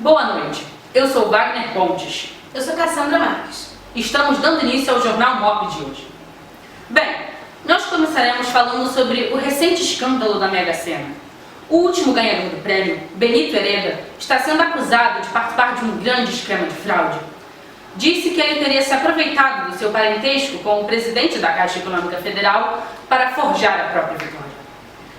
Boa noite, eu sou Wagner Pontes. Eu sou Cassandra Marques. Estamos dando início ao Jornal MOP de hoje. Bem, nós começaremos falando sobre o recente escândalo da Mega Sena. O último ganhador do prêmio, Benito Hereda, está sendo acusado de participar de um grande esquema de fraude. Disse que ele teria se aproveitado do seu parentesco com o presidente da Caixa Econômica Federal para forjar a própria vitória.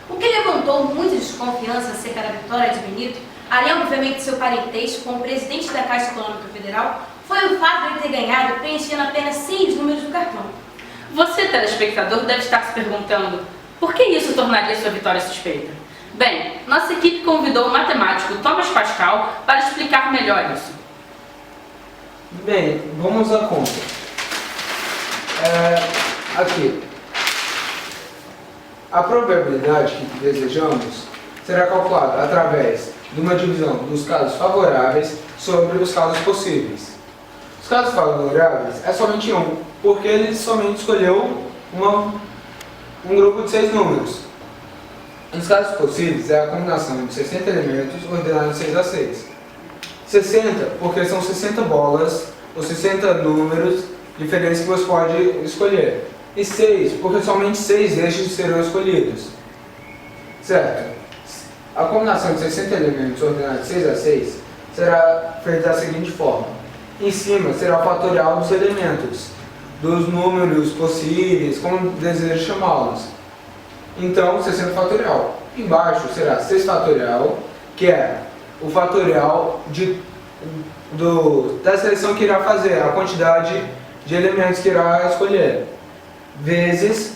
O que levantou muita desconfiança acerca da vitória de Benito, além obviamente de seu parentesco com o presidente da Caixa Econômica Federal, foi o fato de ele ter ganhado preenchendo apenas 6 números do cartão. Você, telespectador, deve estar se perguntando por que isso tornaria sua vitória suspeita? Bem, nossa equipe convidou o matemático Thomas Pascal para explicar melhor isso. Bem, vamos à conta. Aqui. A probabilidade que desejamos será calculada através de uma divisão dos casos favoráveis sobre os casos possíveis. Os casos favoráveis é somente um, porque ele somente escolheu um grupo de 6 números. Os casos possíveis é a combinação de 60 elementos ordenados de 6 a 6. 60, porque são 60 bolas ou 60 números diferentes que você pode escolher. E 6, porque somente 6 eixos serão escolhidos. Certo? A combinação de 60 elementos ordenados de 6 a 6 será feita da seguinte forma. Em cima será o fatorial dos elementos, dos números possíveis, como deseja chamá-los. Então, 60 fatorial. Embaixo será 6 fatorial, que é o fatorial da seleção que irá fazer, a quantidade de elementos que irá escolher, vezes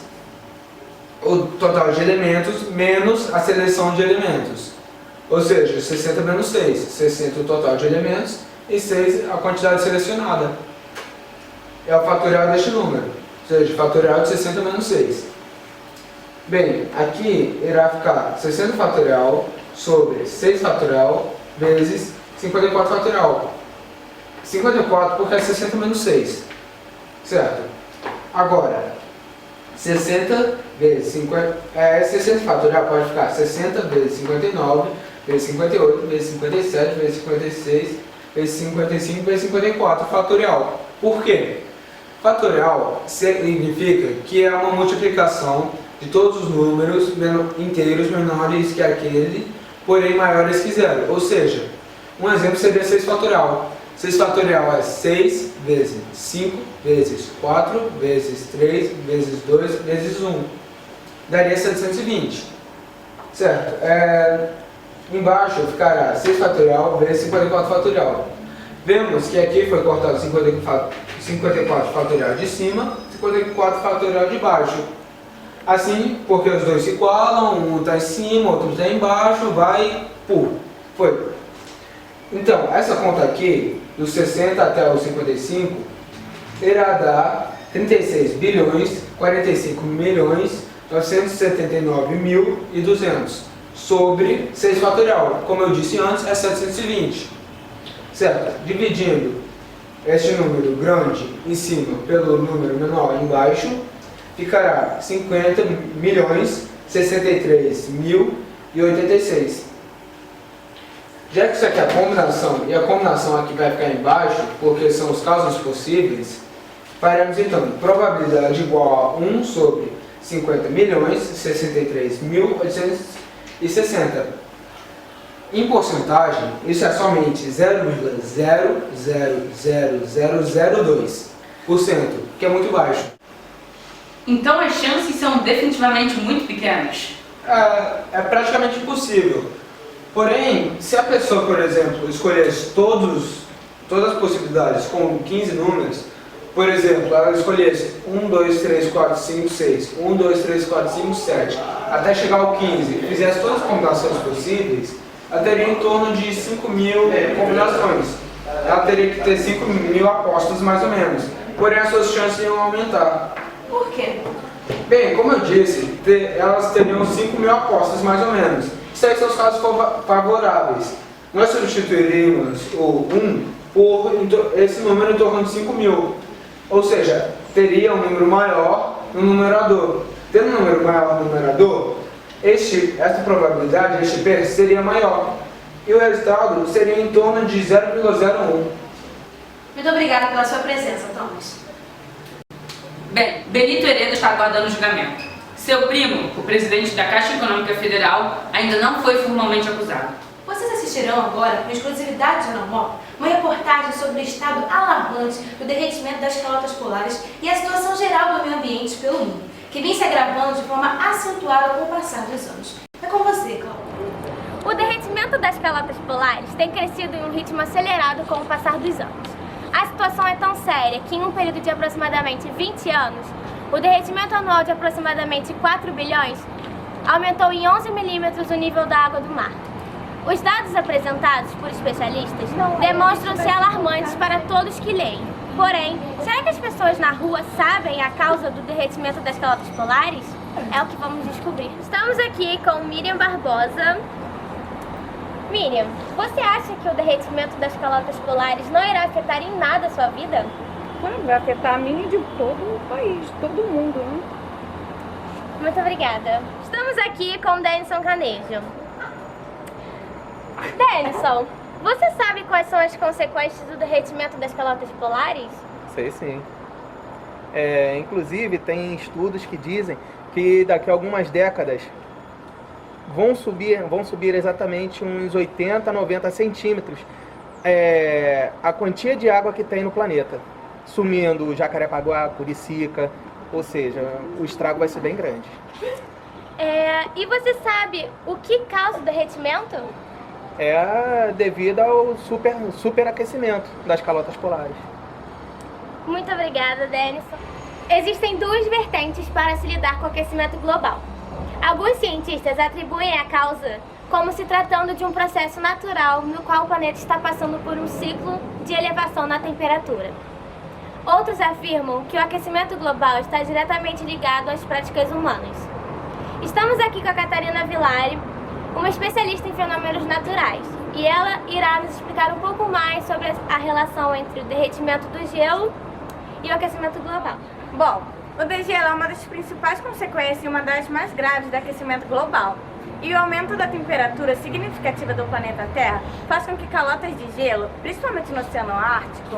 o total de elementos menos a seleção de elementos. Ou seja, 60 menos 6, 60 o total de elementos e 6 a quantidade selecionada. É o fatorial deste número, ou seja, fatorial de 60 menos 6. Bem, aqui irá ficar 60 fatorial sobre 6 fatorial vezes 54 fatorial. 54 porque é 60 menos 6. Certo? Agora, 60 vezes 50... 60 fatorial pode ficar 60 vezes 59, vezes 58, vezes 57, vezes 56, vezes 55, vezes 54 fatorial. Por quê? Fatorial significa que é uma multiplicação de todos os números inteiros menores que aquele, porém maiores que zero. Ou seja, um exemplo seria 6 fatorial. 6 fatorial é 6 vezes 5 vezes 4 vezes 3 vezes 2 vezes 1. Daria 720. Certo? Embaixo ficará 6 fatorial vezes 54 fatorial. Vemos que aqui foi cortado 54 fatorial de cima, 54 fatorial de baixo. Assim, porque os dois se igualam, um está em cima, outro está embaixo, vai, foi. Então, essa conta aqui, dos 60 até os 55, irá dar 36 bilhões, 45 milhões, 979.200 sobre 6 fatorial. Como eu disse antes, é 720. Certo? Dividindo este número grande em cima pelo número menor embaixo, ficará 50 milhões, 63.086. Já que isso aqui é a combinação, e a combinação aqui vai ficar embaixo, porque são os casos possíveis, faremos então probabilidade igual a 1 sobre 50 milhões, 63.860. Em porcentagem, isso é somente 0,00002%, que é muito baixo. Então as chances são definitivamente muito pequenas. É praticamente impossível. Porém, se a pessoa, por exemplo, escolhesse todas as possibilidades com 15 números, por exemplo, ela escolhesse 1, 2, 3, 4, 5, 6, 1, 2, 3, 4, 5, 7, até chegar ao 15 e fizesse todas as combinações possíveis, ela teria em torno de 5.000 combinações. Ela teria que ter 5.000 apostas mais ou menos. Porém, as suas chances iam aumentar. Por quê? Bem, como eu disse, elas teriam 5.000 apostas mais ou menos. Isso aí são os casos favoráveis. Nós substituiríamos o 1 por esse número em torno de 5.000. Ou seja, teria um número maior no numerador. Tendo um número maior no numerador, esta probabilidade, este P, seria maior. e o resultado seria em torno de 0,01. Muito obrigada pela sua presença, Thomas. Bem, Benito Hereda está aguardando o julgamento. Seu primo, o presidente da Caixa Econômica Federal, ainda não foi formalmente acusado. Vocês assistirão agora, com exclusividade de Jornal Mop, uma reportagem sobre o estado alarmante do derretimento das calotas polares e a situação geral do meio ambiente pelo mundo, que vem se agravando de forma acentuada com o passar dos anos. É com você, Cláudia. O derretimento das calotas polares tem crescido em um ritmo acelerado com o passar dos anos. A situação é tão séria que, em um período de aproximadamente 20 anos, o derretimento anual de aproximadamente 4 bilhões aumentou em 11 milímetros o nível da água do mar. Os dados apresentados por especialistas demonstram ser alarmantes para todos que leem. Porém, será que as pessoas na rua sabem a causa do derretimento das calotas polares? É o que vamos descobrir. Estamos aqui com Miriam Barbosa. Miriam, você acha que o derretimento das calotas polares não irá afetar em nada a sua vida? Vai afetar a mim e de todo o país, todo mundo, né? Muito obrigada. Estamos aqui com Denison Canejo. Denison, você sabe quais são as consequências do derretimento das calotas polares? Sei sim. Inclusive, tem estudos que dizem que daqui a algumas décadas vão subir exatamente uns 80 a 90 centímetros a quantia de água que tem no planeta, sumindo Jacarepaguá, Curicica, ou seja, o estrago vai ser bem grande. E você sabe o que causa o derretimento? É devido ao superaquecimento das calotas polares. Muito obrigada, Denison. Existem duas vertentes para se lidar com o aquecimento global. Alguns cientistas atribuem a causa como se tratando de um processo natural no qual o planeta está passando por um ciclo de elevação na temperatura. Outros afirmam que o aquecimento global está diretamente ligado às práticas humanas. Estamos aqui com a Catarina Villari, uma especialista em fenômenos naturais, e ela irá nos explicar um pouco mais sobre a relação entre o derretimento do gelo e o aquecimento global. Bom, o degelo é uma das principais consequências e uma das mais graves do aquecimento global. E o aumento da temperatura significativa do planeta Terra faz com que calotas de gelo, principalmente no Oceano Ártico,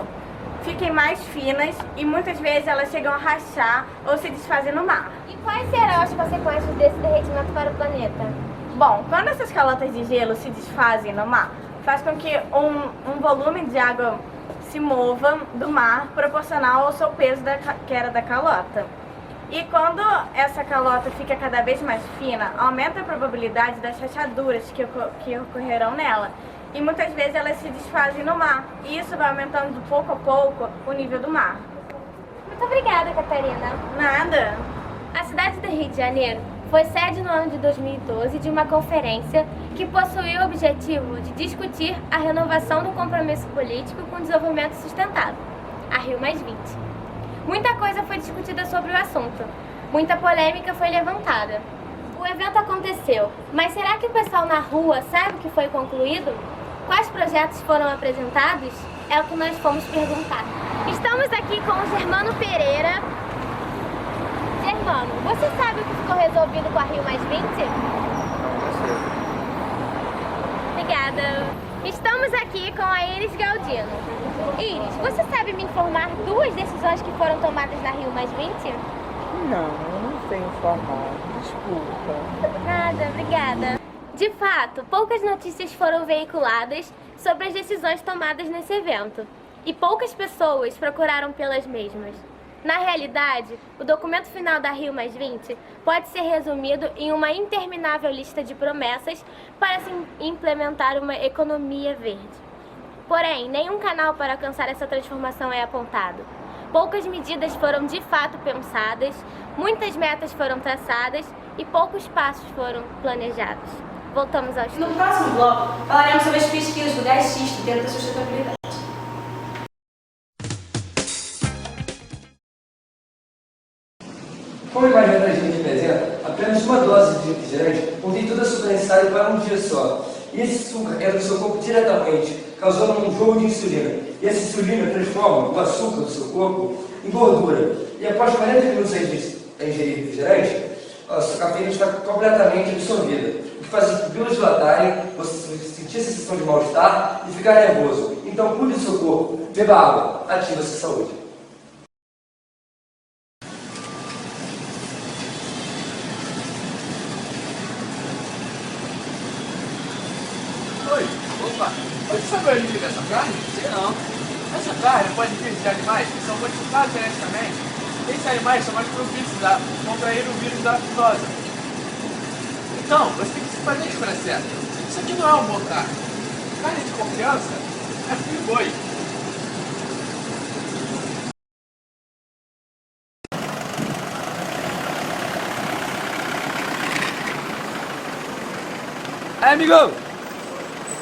fiquem mais finas e muitas vezes elas chegam a rachar ou se desfazem no mar. E quais serão as consequências desse derretimento para o planeta? Bom, quando essas calotas de gelo se desfazem no mar, faz com que um volume de água se mova do mar proporcional ao seu peso da queda da calota. E quando essa calota fica cada vez mais fina, aumenta a probabilidade das rachaduras que ocorrerão nela. E muitas vezes elas se desfazem no mar. E isso vai aumentando pouco a pouco o nível do mar. Muito obrigada, Catarina. Nada. A cidade do Rio de Janeiro foi sede no ano de 2012 de uma conferência que possuía o objetivo de discutir a renovação do compromisso político com o desenvolvimento sustentável, a Rio+20. Muita coisa foi discutida sobre o assunto, muita polêmica foi levantada. O evento aconteceu, mas será que o pessoal na rua sabe o que foi concluído? Quais projetos foram apresentados? É o que nós fomos perguntar. Estamos aqui com o Germano Pereira. Germano, você sabe o que ficou resolvido com a Rio+20? Obrigada. Estamos aqui com a Iris Galdino. Iris, você sabe me informar duas decisões que foram tomadas na Rio+20? Não, eu não sei informar. Desculpa. Nada, obrigada. De fato, poucas notícias foram veiculadas sobre as decisões tomadas nesse evento. E poucas pessoas procuraram pelas mesmas. Na realidade, o documento final da Rio+20 pode ser resumido em uma interminável lista de promessas para se implementar uma economia verde. Porém, nenhum canal para alcançar essa transformação é apontado. Poucas medidas foram de fato pensadas, muitas metas foram traçadas e poucos passos foram planejados. Voltamos ao estudo. No próximo bloco, falaremos sobre as pesquisas do gás xisto dentro da sustentabilidade. Como imagina a gente representa, apenas uma dose de refrigerante contém tudo o açúcar necessário para um dia só. E esse açúcar entra no seu corpo diretamente, causando um jogo de insulina. E essa insulina transforma o açúcar do seu corpo em gordura. E após 40 minutos a ingerir refrigerante, a sua cafeína está completamente absorvida. o que faz as pupilas dilatarem, você sentir a sensação de mal-estar e ficar nervoso. Então cuide do seu corpo, beba água, ative a sua saúde. Oi, opa, pode saber a origem dessa carne? Sei não. Essa carne pode vir de animais que são modificados geneticamente. Esses animais são mais propícios a contrair o vírus da aftosa. Então, você tem que fazer a escolha certa. Isso aqui não é um bom carne. Carne de confiança é fio boi. Aí, amigão!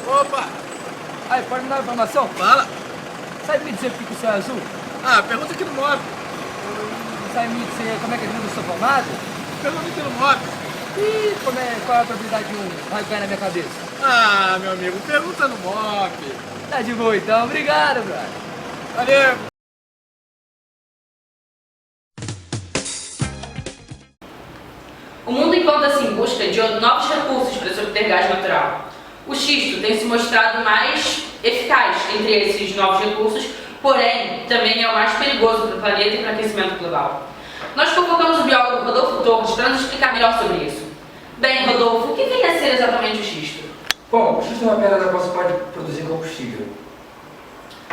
Opa! Aí, pode me dar uma informação? Fala! Sabe me dizer por que o céu é azul? Ah, pergunta aqui no mob. Sabe me dizer como é que a vida do seu formado? Pergunta aqui no mob. E qual é a probabilidade de um raio cair na minha cabeça? Ah, meu amigo, pergunta no mob. Tá de boa então, obrigado, brother. Valeu! O mundo encontra-se em busca de novos recursos para se obter gás natural. O xisto tem se mostrado mais eficaz entre esses novos recursos, porém também é o mais perigoso para o planeta e para o aquecimento global. Nós convocamos o biólogo Rodolfo Torres para nos explicar melhor sobre isso. Bem, Rodolfo, o que vem a ser exatamente o xisto? Bom, o xisto é uma pedra da qual você pode produzir combustível.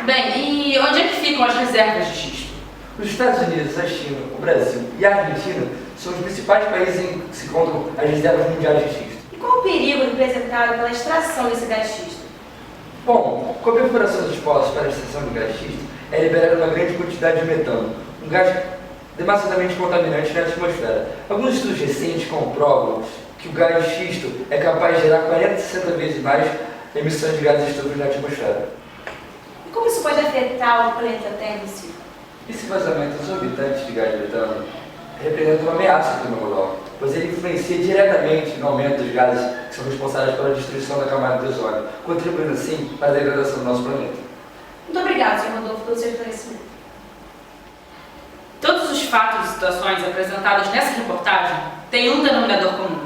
Bem, e onde é que ficam as reservas de xisto? Os Estados Unidos, a China, o Brasil e a Argentina são os principais países em que se encontram as reservas mundiais de xisto. E qual o perigo representado pela extração desse gás xisto? Bom, com a perfuração dos poços para a extração do gás xisto, é liberada uma grande quantidade de metano, um gás demasiadamente contaminante na atmosfera. Alguns estudos recentes comprovam que o gás xisto é capaz de gerar 40 a 60 vezes mais emissões de gases estufas na atmosfera. E como isso pode afetar o planeta Terra em si? Esse vazamento exorbitante de gás metano representa uma ameaça ao clima global, pois ele influencia diretamente no aumento dos gases que são responsáveis pela destruição da camada de ozônio, contribuindo assim para a degradação do nosso planeta. Muito obrigado, Sr. Rodolfo, pelo seu esclarecimento. Todos os fatos e situações apresentados nessa reportagem têm um denominador comum: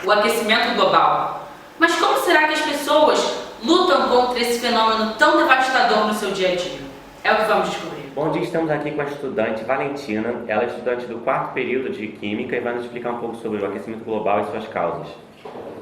o aquecimento global. Mas como será que as pessoas lutam contra esse fenômeno tão devastador no seu dia a dia? É o que vamos descobrir. Bom dia, estamos aqui com a estudante Valentina. Ela é estudante do 4º período de Química e vai nos explicar um pouco sobre o aquecimento global e suas causas.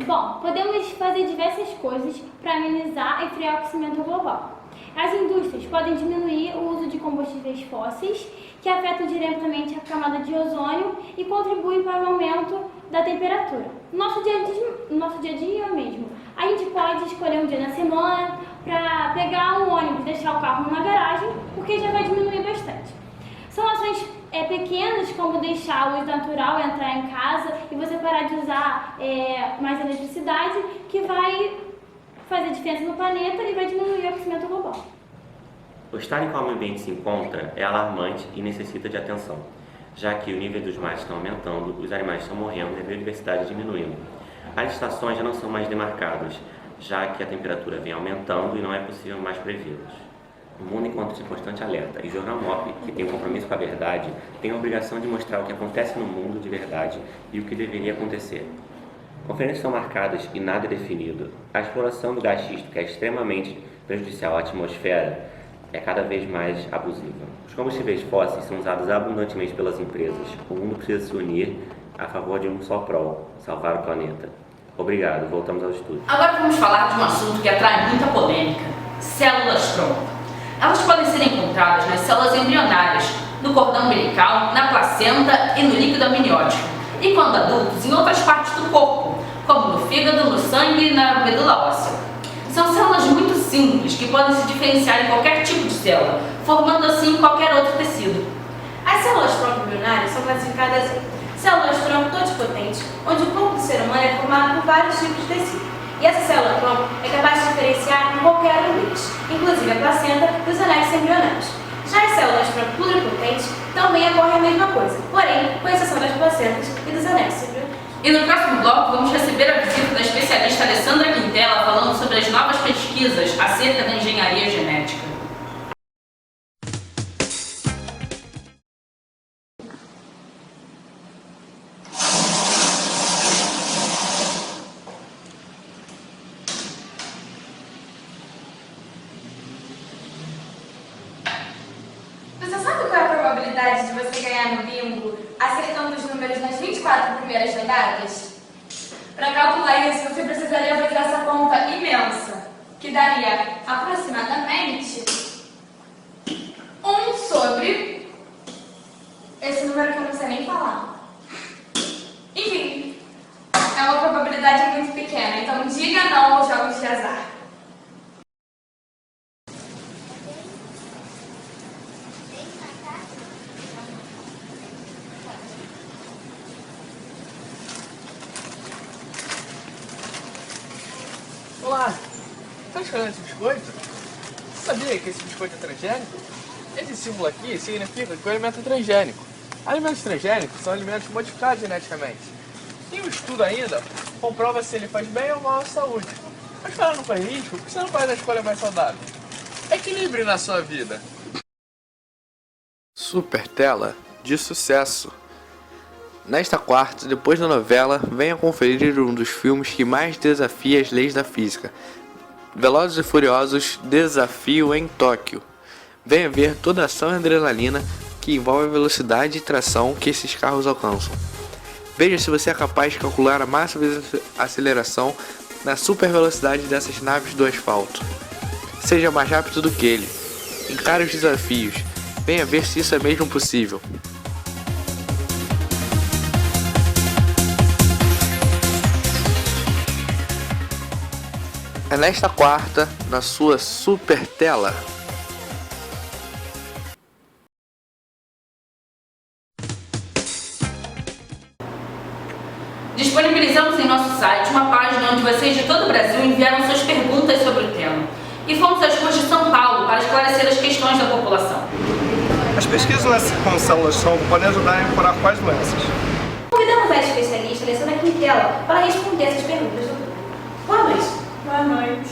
Bom, podemos fazer diversas coisas para amenizar e frear o aquecimento global. As indústrias podem diminuir o uso de combustíveis fósseis, que afetam diretamente a camada de ozônio e contribuem para o aumento da temperatura. No nosso dia a dia mesmo, a gente pode escolher um dia na semana para pegar um ônibus, deixar o carro na garagem, porque já vai diminuir bastante. São ações pequenas, como deixar a luz natural entrar em casa e você parar de usar mais eletricidade, que vai fazer diferença no planeta e vai diminuir o aquecimento global. O estado em que o meio ambiente se encontra é alarmante e necessita de atenção, já que o nível dos mares está aumentando, os animais estão morrendo e a biodiversidade diminuindo. As estações já não são mais demarcadas, já que a temperatura vem aumentando e não é possível mais prevê-las. O mundo encontra-se em constante alerta e o jornal MOP, que tem um compromisso com a verdade, tem a obrigação de mostrar o que acontece no mundo de verdade e o que deveria acontecer. Conferências são marcadas e nada é definido. A exploração do gás xisto, que é extremamente prejudicial à atmosfera, é cada vez mais abusiva. Os combustíveis fósseis são usados abundantemente pelas empresas. O mundo precisa se unir a favor de um só prol, salvar o planeta. Obrigado, voltamos ao estudo. Agora vamos falar de um assunto que atrai muita polêmica: células-tronco. Elas podem ser encontradas nas células embrionárias, no cordão umbilical, na placenta e no líquido amniótico, e quando adultos, em outras partes do corpo, como no fígado, no sangue e na medula óssea. São células muito simples que podem se diferenciar em qualquer tipo de célula, formando assim qualquer outro tecido. As células-tronco embrionárias são classificadas em células-tronco totipotentes, onde o corpo do ser humano é formado por vários tipos de tecido. E essa célula-tronco é capaz de diferenciar em qualquer um deles, inclusive a placenta e os anéis embrionários. Já as células-tronco pluripotentes também ocorre a mesma coisa, porém, com exceção das placentas e dos anéis embrionários. E no próximo bloco vamos receber a visita da especialista Alessandra Quintela falando sobre as novas pesquisas acerca da engenharia genética. probabilidade de você ganhar no bingo acertando os números nas 24 primeiras rodadas? Para calcular isso, você precisaria fazer essa conta imensa, que daria aproximadamente 1 sobre esse número que eu não sei nem falar. Enfim, é uma probabilidade muito pequena, então diga não aos jogos de azar. Olá, tá escolhendo esse biscoito? Você sabia que esse biscoito é transgênico? Esse símbolo aqui significa que o alimento é transgênico. Alimentos transgênicos são alimentos modificados geneticamente. E um estudo ainda comprova se ele faz bem ou mal à saúde. Mas para não correr risco, por que você não faz a escolha mais saudável? Equilibre na sua vida. Super tela de sucesso. Nesta quarta, depois da novela, venha conferir um dos filmes que mais desafia as leis da física. Velozes e Furiosos Desafio em Tóquio. Venha ver toda a ação e adrenalina que envolve a velocidade e tração que esses carros alcançam. Veja se você é capaz de calcular a máxima aceleração na super velocidade dessas naves do asfalto. Seja mais rápido do que ele. Encare os desafios. Venha ver se isso é mesmo possível. É nesta quarta, na sua super tela. Disponibilizamos em nosso site uma página onde vocês de todo o Brasil enviaram suas perguntas sobre o tema. E fomos às ruas de São Paulo para esclarecer as questões da população. As pesquisas com células-tronco podem ajudar a curar quais doenças? Convidamos a especialista Alessandra Quintela para responder essas perguntas. Boa noite. Boa noite.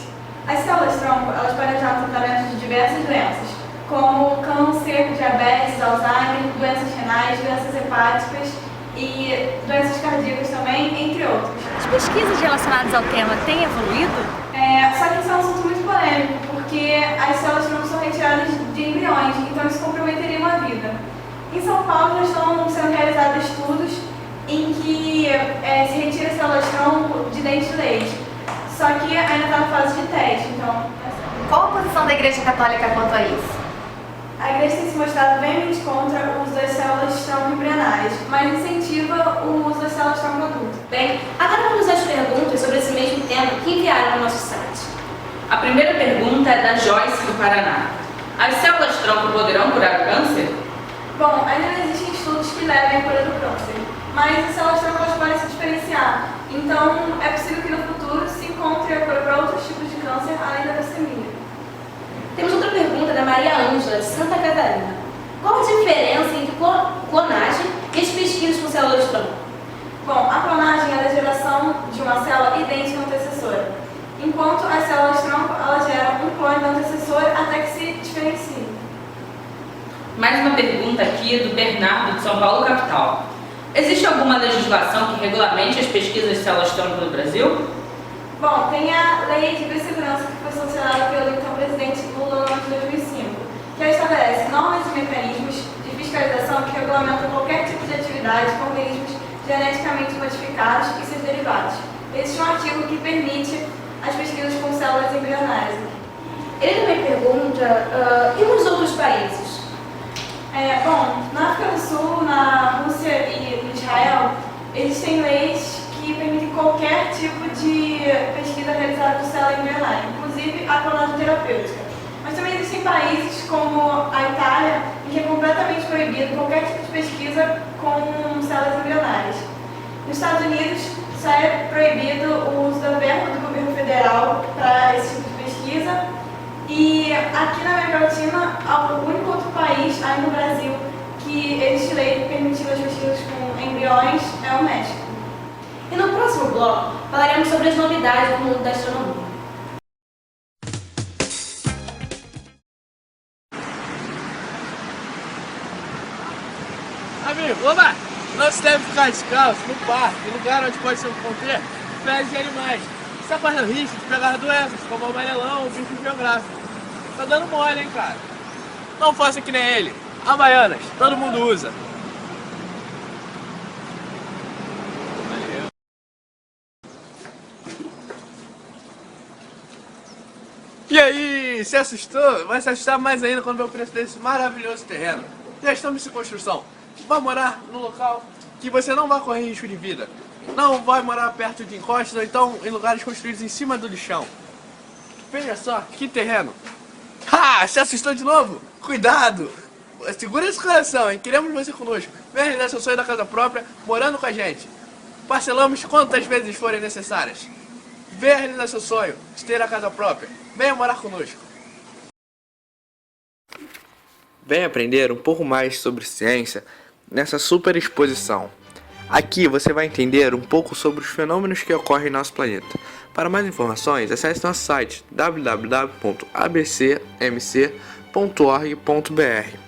As células-tronco, elas podem ajudar no tratamento de diversas doenças, como câncer, diabetes, Alzheimer, doenças renais, doenças hepáticas e doenças cardíacas também, entre outros. As pesquisas relacionadas ao tema têm evoluído? Só que isso é um assunto muito polêmico, porque as células-tronco são retiradas de embriões, então isso comprometeria uma vida. Em São Paulo já estão sendo realizados estudos em que se retira células-tronco de dente de leite. Só que ainda está na fase de teste, então... Qual a posição da Igreja Católica quanto a isso? A Igreja tem se mostrado veemente contra o uso das células-tronco embrionárias, mas incentiva o uso das células-tronco adulto. Bem, agora vamos às perguntas sobre esse mesmo tema que enviaram no nosso site. A primeira pergunta é da Joyce, do Paraná. As células-tronco poderão curar o câncer? Bom, ainda não existem estudos que levem à cura do câncer, mas as células-tronco elas podem se diferenciar. Então, é possível que no futuro se encontre a cura para outros tipos de câncer além da leucemia. Temos outra pergunta da Maria Ângela, de Santa Catarina. Qual a diferença entre clonagem e as pesquisas com células-tronco? Bom, a clonagem é a geração de uma célula idêntica à antecessora, enquanto as células-tronco elas geram um clone da antecessora até que se diferenciem. Mais uma pergunta aqui do Bernardo, de São Paulo, capital. Existe alguma legislação que regulamente as pesquisas de células-tronco no Brasil? Bom, tem a Lei de Biossegurança que foi sancionada pelo então presidente Lula no ano de 2005, que estabelece normas e mecanismos de fiscalização que regulamentam qualquer tipo de atividade com organismos geneticamente modificados e seus derivados. Existe um artigo que permite as pesquisas com células embrionárias. Ele também pergunta, e nos outros países? Bom, na África do Sul, na Rússia e no Israel, existem leis que permitem qualquer tipo de pesquisa realizada com célula embrionária, inclusive a clonagem terapêutica. Mas também existem países como a Itália, em que é completamente proibido qualquer tipo de pesquisa com células embrionárias. Nos Estados Unidos, só é proibido o uso da verba do governo federal para esse tipo de pesquisa. E aqui na América Latina, o único outro país, aí no Brasil, que existe lei permitindo as pesquisas com embriões é o México. E no próximo bloco, falaremos sobre as novidades do mundo da astronomia. Amigo, oba! Não se deve ficar descalço no parque, em lugar onde pode se conter fezes de animais. Isso corre o risco de pegar doenças, como o amarelão ou bicho geográfico. Tá dando mole, hein, cara? Não faça que nem ele. Havaianas, todo mundo usa. E aí, se assustou? Vai se assustar mais ainda quando ver o preço desse maravilhoso terreno. Já estamos em construção. Vai morar num local que você não vai correr risco de vida. Não vai morar perto de encostas ou então em lugares construídos em cima do lixão. Veja só, que terreno. Ah, se assustou de novo? Cuidado! Segura esse coração, hein? Queremos você conosco. Venha realizar seu sonho da casa própria, morando com a gente. Parcelamos quantas vezes forem necessárias. Venha realizar seu sonho de ter a casa própria. Venha morar conosco. Venha aprender um pouco mais sobre ciência nessa super exposição. Aqui você vai entender um pouco sobre os fenômenos que ocorrem em nosso planeta. Para mais informações, acesse nosso site www.abcmc.org.br.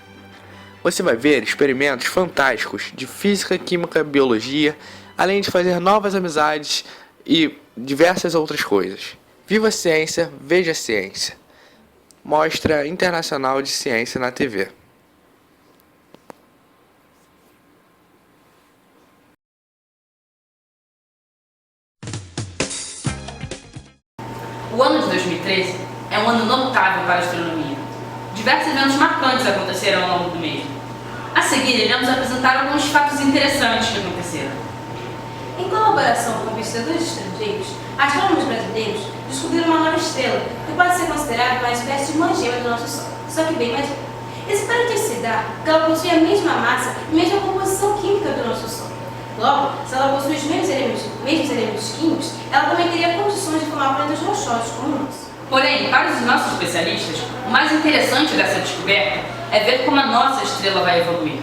Você vai ver experimentos fantásticos de física, química, biologia, além de fazer novas amizades e diversas outras coisas. Viva a ciência, veja a ciência. Mostra Internacional de Ciência na TV. O ano de 2013 é um ano notável para a astronomia. Diversos eventos marcantes aconteceram ao longo do mesmo. A seguir, iremos apresentar alguns fatos interessantes que aconteceram. Em colaboração com pesquisadores estrangeiros, astrônomos brasileiros descobriram uma nova estrela que pode ser considerada uma espécie de mangema do nosso Sol, só que bem mais velha. Esse parente se dá porque ela possui a mesma massa e mesma composição química do nosso Sol. Logo, se ela possui os mesmos elementos químicos, ela também teria condições de formar planetas rochosos como o nosso. Porém, para os nossos especialistas, o mais interessante dessa descoberta é ver como a nossa estrela vai evoluir.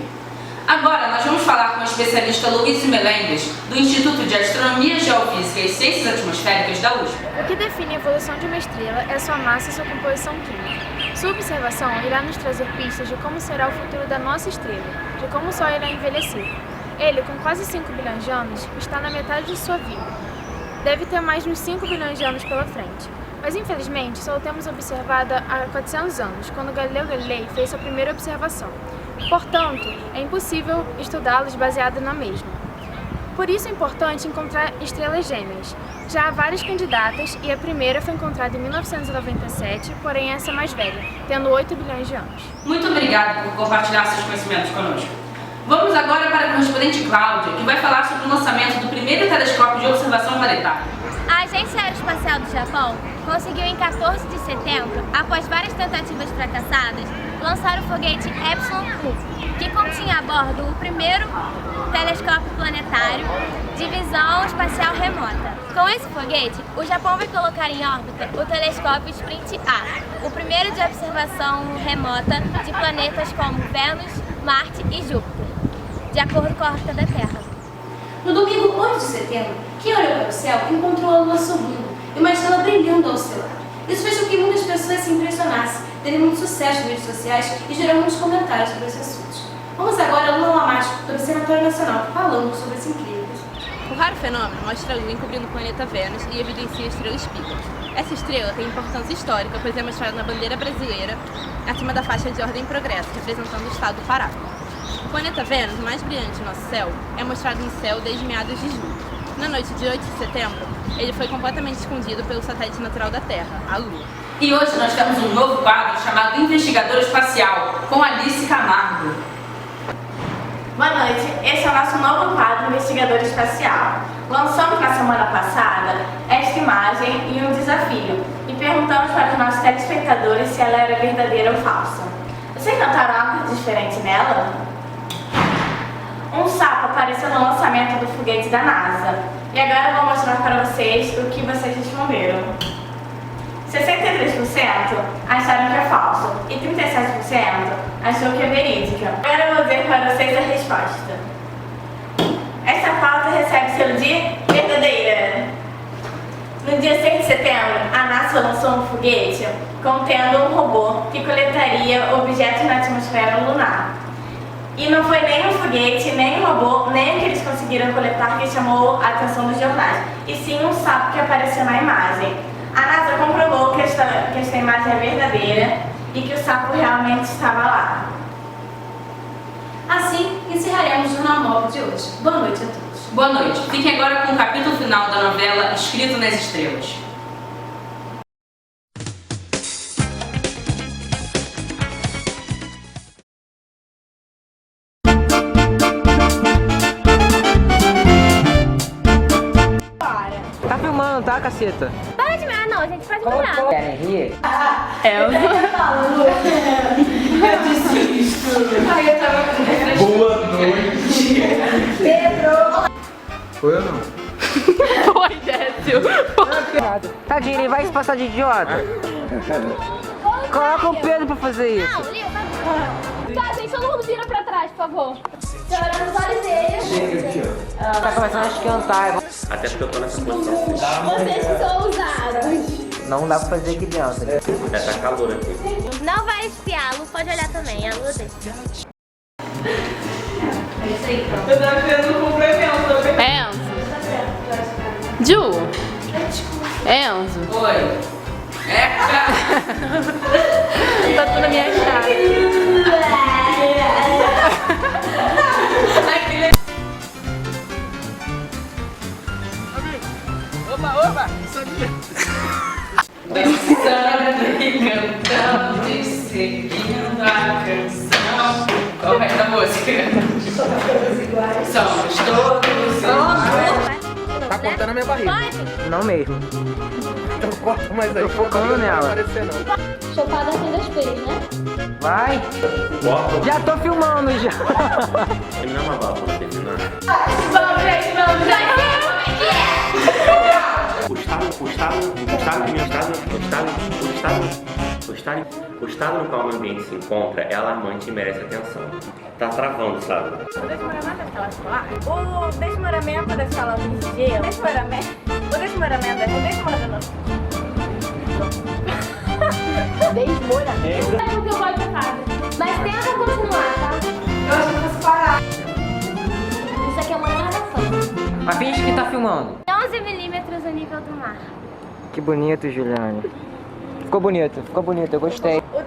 Agora, nós vamos falar com a especialista Louise Melendez, do Instituto de Astronomia, Geofísica e Ciências Atmosféricas da USP. O que define a evolução de uma estrela é sua massa e sua composição química. Sua observação irá nos trazer pistas de como será o futuro da nossa estrela, de como o Sol irá envelhecer. Ele, com quase 5 bilhões de anos, está na metade de sua vida. Deve ter mais de uns 5 bilhões de anos pela frente. Mas, infelizmente, só o temos observado há 400 anos, quando Galileu Galilei fez sua primeira observação. Portanto, é impossível estudá-los baseado na mesma. Por isso é importante encontrar estrelas gêmeas. Já há várias candidatas e a primeira foi encontrada em 1997, porém essa é mais velha, tendo 8 bilhões de anos. Muito obrigada por compartilhar seus conhecimentos conosco. Vamos agora para a correspondente Cláudia, que vai falar sobre o lançamento do primeiro telescópio de observação planetária. A Agência Aeroespacial do Japão conseguiu em 14 de setembro, após várias tentativas fracassadas, lançar o foguete Epsilon-1, que continha a bordo o primeiro telescópio planetário de visão espacial remota. Com esse foguete, o Japão vai colocar em órbita o telescópio Sprint A, o primeiro de observação remota de planetas como Vênus, Marte e Júpiter, de acordo com a órbita da Terra. No domingo 8 de setembro, quem olhou para o céu encontrou a lua sorrindo e uma estrela brilhando ao seu lado. Isso fez com que muitas pessoas se impressionassem, teve muito sucesso nas redes sociais e gerou muitos comentários sobre esse assunto. Vamos agora a Lua Lamático, do Observatório Nacional, falando sobre esse incrível. O raro fenômeno mostra a Lua encobrindo o planeta Vênus e evidencia a estrela Spica. Essa estrela tem importância histórica, pois é mostrada na bandeira brasileira, acima da faixa de ordem e progresso, representando o estado do Pará. O planeta Vênus, o mais brilhante do nosso céu, é mostrado no céu desde meados de julho. Na noite de 8 de setembro, ele foi completamente escondido pelo satélite natural da Terra, a Lua. E hoje nós temos um novo quadro chamado Investigador Espacial, com Alice Camargo. Boa noite, esse é o nosso novo quadro Investigador Espacial. Lançamos na semana passada esta imagem e um desafio e perguntamos para os nossos telespectadores se ela era verdadeira ou falsa. Vocês notaram algo de diferente nela? Um sapo apareceu no lançamento do foguete da NASA. E agora eu vou mostrar para vocês o que vocês responderam. 63% acharam que é falso e 37% achou que é verídica. Agora eu vou dizer para vocês a resposta. Essa pauta recebe selo de verdadeira. No dia 6 de setembro, a NASA lançou um foguete contendo um robô que coletaria objetos na atmosfera lunar. E não foi nem o foguete, nem o robô, nem o que eles conseguiram coletar que chamou a atenção dos jornais, e sim um sapo que apareceu na imagem. A NASA comprovou que esta imagem é verdadeira e que o sapo realmente estava lá. encerraremos o Jornal Mob de hoje. Boa noite a todos. Boa noite. Fiquem agora com o capítulo final da novela Escrito nas Estrelas. Tá filmando, tá, caceta? Para de mirar, não, a gente faz mirar. Querem rir? Eu desisto. Ai, eu tava com Boa noite. Pedro! Foi ou não? Foi, Décio. Tadinho, ele vai se passar de idiota. Coloca o Pedro pra fazer isso. Não, Lívia, vai. Tá, gente, todo mundo vira pra trás, por favor. Chora nos olhos dele. Tá começando a esquentar. Até porque eu tô nessa posição. Vocês que são ousados. Não dá pra fazer aqui dentro. Já tá calor aqui. Não vai espiar, a Lu pode olhar também, a Lu deixa. É isso aí, pronto. Eu tava querendo um complemento. Enzo. Ju. Enzo. Oi. Tá tudo na minha chave. Opa, sabia. Dançando e cantando e seguindo a canção. Qual é da música? Somos todos iguais. Tá cortando a minha barriga. Não mesmo. Então corta mais aí. Tô focando nela. Não vai aparecer, não. Chopada sem das feias, né? Vai. Já tô filmando já. Terminar uma bala pra terminar. Vamos, gente, vamos. Como é que é? O estado no qual o ambiente se encontra é alarmante e merece atenção. Tá travando, sabe? O desmoramento da escala solar? O desmoramento da escala de gelo? O desmoramento da Desmoramento. É porque eu gosto de casa. Mas tenta continuar, tá? Eu acho que você parar. Isso aqui é uma narração. Mas finge que tá filmando. 11 milímetros o nível do mar. Que bonito, Juliane. Ficou bonito, eu gostei. O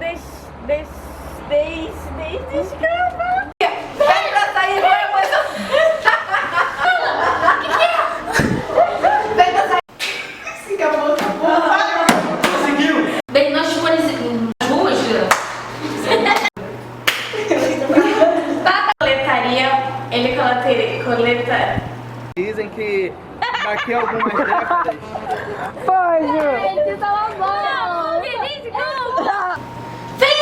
descrava. Pede pra sair, vai, depois eu... Vem pra sair. Sim, acabou. Conseguiu! Bem, nós escolhemos as ruas. Coletaria, ele coleta... Dizem que daqui a algumas décadas... Vai, Ju! Gente, tá uma boa! Feliz de novo! Fim!